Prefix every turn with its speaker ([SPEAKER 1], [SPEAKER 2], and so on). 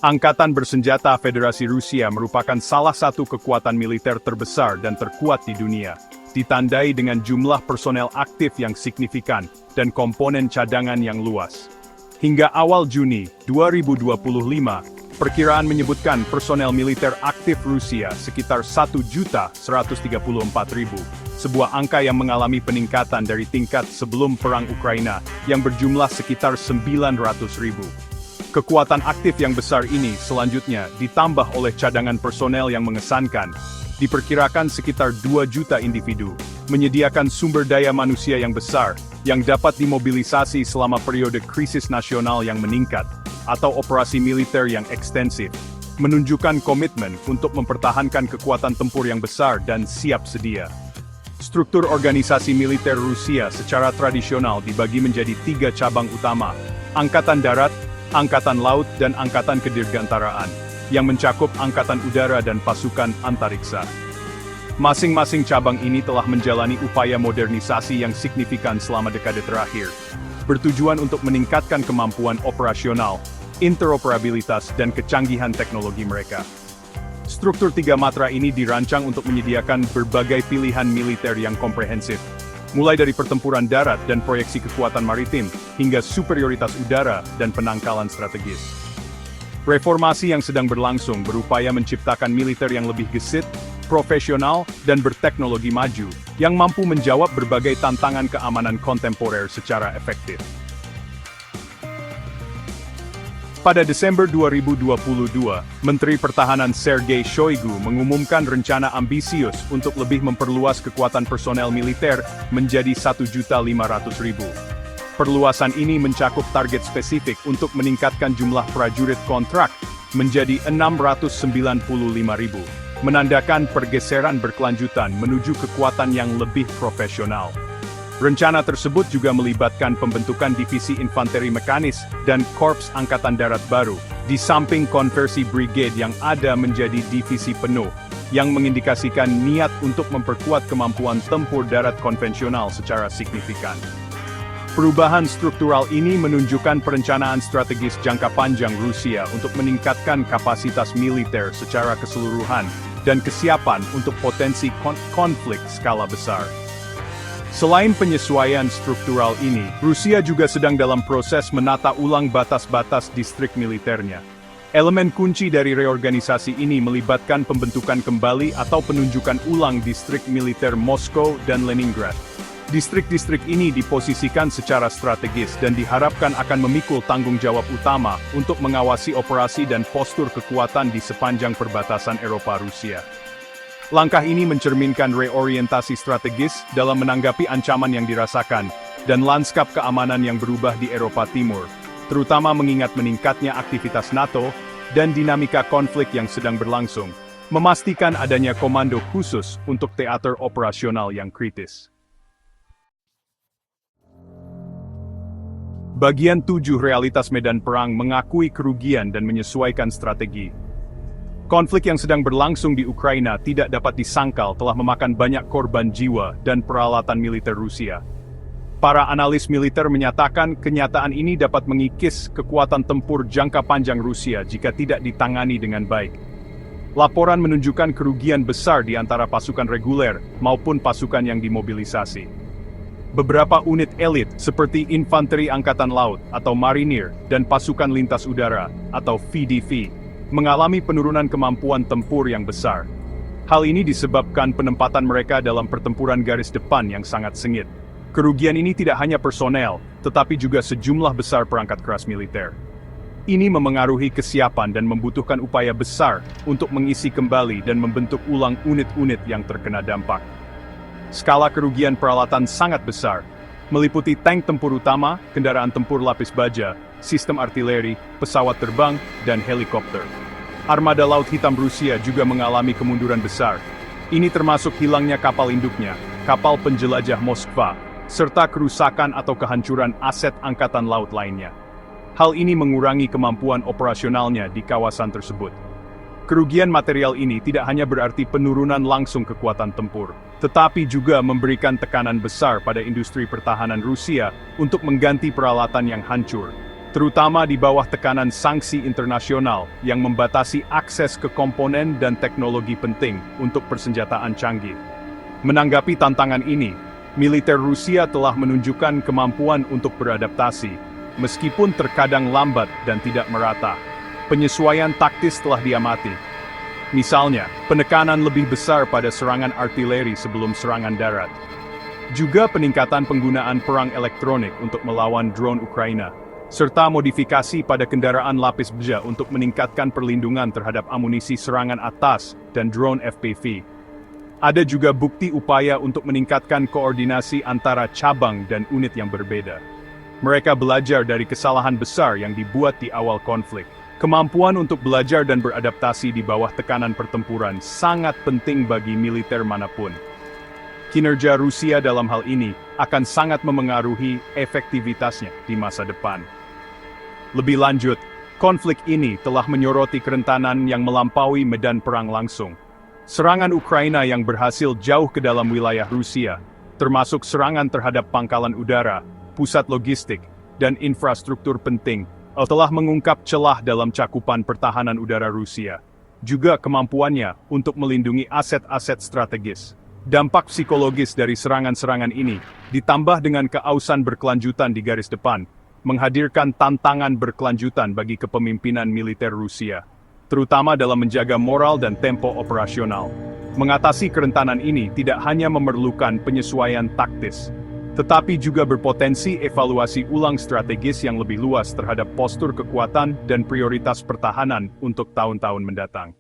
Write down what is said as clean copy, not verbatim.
[SPEAKER 1] Angkatan Bersenjata Federasi Rusia merupakan salah satu kekuatan militer terbesar dan terkuat di dunia, ditandai dengan jumlah personel aktif yang signifikan dan komponen cadangan yang luas. Hingga awal Juni 2025, perkiraan menyebutkan personel militer aktif Rusia sekitar 1.134.000, sebuah angka yang mengalami peningkatan dari tingkat sebelum Perang Ukraina yang berjumlah sekitar 900.000. Kekuatan aktif yang besar ini selanjutnya ditambah oleh cadangan personel yang mengesankan, diperkirakan sekitar 2 juta individu, menyediakan sumber daya manusia yang besar, yang dapat dimobilisasi selama periode krisis nasional yang meningkat, atau operasi militer yang ekstensif, menunjukkan komitmen untuk mempertahankan kekuatan tempur yang besar dan siap sedia. Struktur organisasi militer Rusia secara tradisional dibagi menjadi 3 cabang utama: Angkatan Darat, Angkatan Laut dan Angkatan Kedirgantaraan, yang mencakup Angkatan Udara dan Pasukan Antariksa. Masing-masing cabang ini telah menjalani upaya modernisasi yang signifikan selama dekade terakhir, bertujuan untuk meningkatkan kemampuan operasional, interoperabilitas dan kecanggihan teknologi mereka. Struktur 3 matra ini dirancang untuk menyediakan berbagai pilihan militer yang komprehensif, mulai dari pertempuran darat dan proyeksi kekuatan maritim, hingga superioritas udara dan penangkalan strategis. Reformasi yang sedang berlangsung berupaya menciptakan militer yang lebih gesit, profesional, dan berteknologi maju, yang mampu menjawab berbagai tantangan keamanan kontemporer secara efektif. Pada Desember 2022, Menteri Pertahanan Sergei Shoigu mengumumkan rencana ambisius untuk lebih memperluas kekuatan personel militer menjadi 1.500.000. Perluasan ini mencakup target spesifik untuk meningkatkan jumlah prajurit kontrak menjadi 695.000, menandakan pergeseran berkelanjutan menuju kekuatan yang lebih profesional. Rencana tersebut juga melibatkan pembentukan divisi infanteri mekanis dan korps angkatan darat baru, di samping konversi brigade yang ada menjadi divisi penuh, yang mengindikasikan niat untuk memperkuat kemampuan tempur darat konvensional secara signifikan. Perubahan struktural ini menunjukkan perencanaan strategis jangka panjang Rusia untuk meningkatkan kapasitas militer secara keseluruhan dan kesiapan untuk potensi konflik skala besar. Selain penyesuaian struktural ini, Rusia juga sedang dalam proses menata ulang batas-batas distrik militernya. Elemen kunci dari reorganisasi ini melibatkan pembentukan kembali atau penunjukan ulang distrik militer Moskow dan Leningrad. Distrik-distrik ini diposisikan secara strategis dan diharapkan akan memikul tanggung jawab utama untuk mengawasi operasi dan postur kekuatan di sepanjang perbatasan Eropa-Rusia. Langkah ini mencerminkan reorientasi strategis dalam menanggapi ancaman yang dirasakan, dan lanskap keamanan yang berubah di Eropa Timur, terutama mengingat meningkatnya aktivitas NATO, dan dinamika konflik yang sedang berlangsung, memastikan adanya komando khusus untuk teater operasional yang kritis. Bagian 7 realitas medan perang mengakui kerugian dan menyesuaikan strategi. Konflik yang sedang berlangsung di Ukraina tidak dapat disangkal telah memakan banyak korban jiwa dan peralatan militer Rusia. Para analis militer menyatakan kenyataan ini dapat mengikis kekuatan tempur jangka panjang Rusia jika tidak ditangani dengan baik. Laporan menunjukkan kerugian besar di antara pasukan reguler maupun pasukan yang dimobilisasi. Beberapa unit elit seperti Infanteri Angkatan Laut atau Marinir dan Pasukan Lintas Udara atau VDV mengalami penurunan kemampuan tempur yang besar. Hal ini disebabkan penempatan mereka dalam pertempuran garis depan yang sangat sengit. Kerugian ini tidak hanya personel, tetapi juga sejumlah besar perangkat keras militer. Ini memengaruhi kesiapan dan membutuhkan upaya besar untuk mengisi kembali dan membentuk ulang unit-unit yang terkena dampak. Skala kerugian peralatan sangat besar, meliputi tank tempur utama, kendaraan tempur lapis baja, sistem artileri, pesawat terbang, dan helikopter. Armada Laut Hitam Rusia juga mengalami kemunduran besar. Ini termasuk hilangnya kapal induknya, kapal penjelajah Moskva, serta kerusakan atau kehancuran aset angkatan laut lainnya. Hal ini mengurangi kemampuan operasionalnya di kawasan tersebut. Kerugian material ini tidak hanya berarti penurunan langsung kekuatan tempur, tetapi juga memberikan tekanan besar pada industri pertahanan Rusia untuk mengganti peralatan yang hancur, terutama di bawah tekanan sanksi internasional yang membatasi akses ke komponen dan teknologi penting untuk persenjataan canggih. Menanggapi tantangan ini, militer Rusia telah menunjukkan kemampuan untuk beradaptasi, meskipun terkadang lambat dan tidak merata. Penyesuaian taktis telah diamati. Misalnya, penekanan lebih besar pada serangan artileri sebelum serangan darat. Juga peningkatan penggunaan perang elektronik untuk melawan drone Ukraina, serta modifikasi pada kendaraan lapis baja untuk meningkatkan perlindungan terhadap amunisi serangan atas dan drone FPV. Ada juga bukti upaya untuk meningkatkan koordinasi antara cabang dan unit yang berbeda. Mereka belajar dari kesalahan besar yang dibuat di awal konflik. Kemampuan untuk belajar dan beradaptasi di bawah tekanan pertempuran sangat penting bagi militer manapun. Kinerja Rusia dalam hal ini akan sangat memengaruhi efektivitasnya di masa depan. Lebih lanjut, konflik ini telah menyoroti kerentanan yang melampaui medan perang langsung. Serangan Ukraina yang berhasil jauh ke dalam wilayah Rusia, termasuk serangan terhadap pangkalan udara, pusat logistik, dan infrastruktur penting, telah mengungkap celah dalam cakupan pertahanan udara Rusia, juga kemampuannya untuk melindungi aset-aset strategis. Dampak psikologis dari serangan-serangan ini, ditambah dengan keausan berkelanjutan di garis depan, menghadirkan tantangan berkelanjutan bagi kepemimpinan militer Rusia, terutama dalam menjaga moral dan tempo operasional. Mengatasi kerentanan ini tidak hanya memerlukan penyesuaian taktis, tetapi juga berpotensi evaluasi ulang strategis yang lebih luas terhadap postur kekuatan dan prioritas pertahanan untuk tahun-tahun mendatang.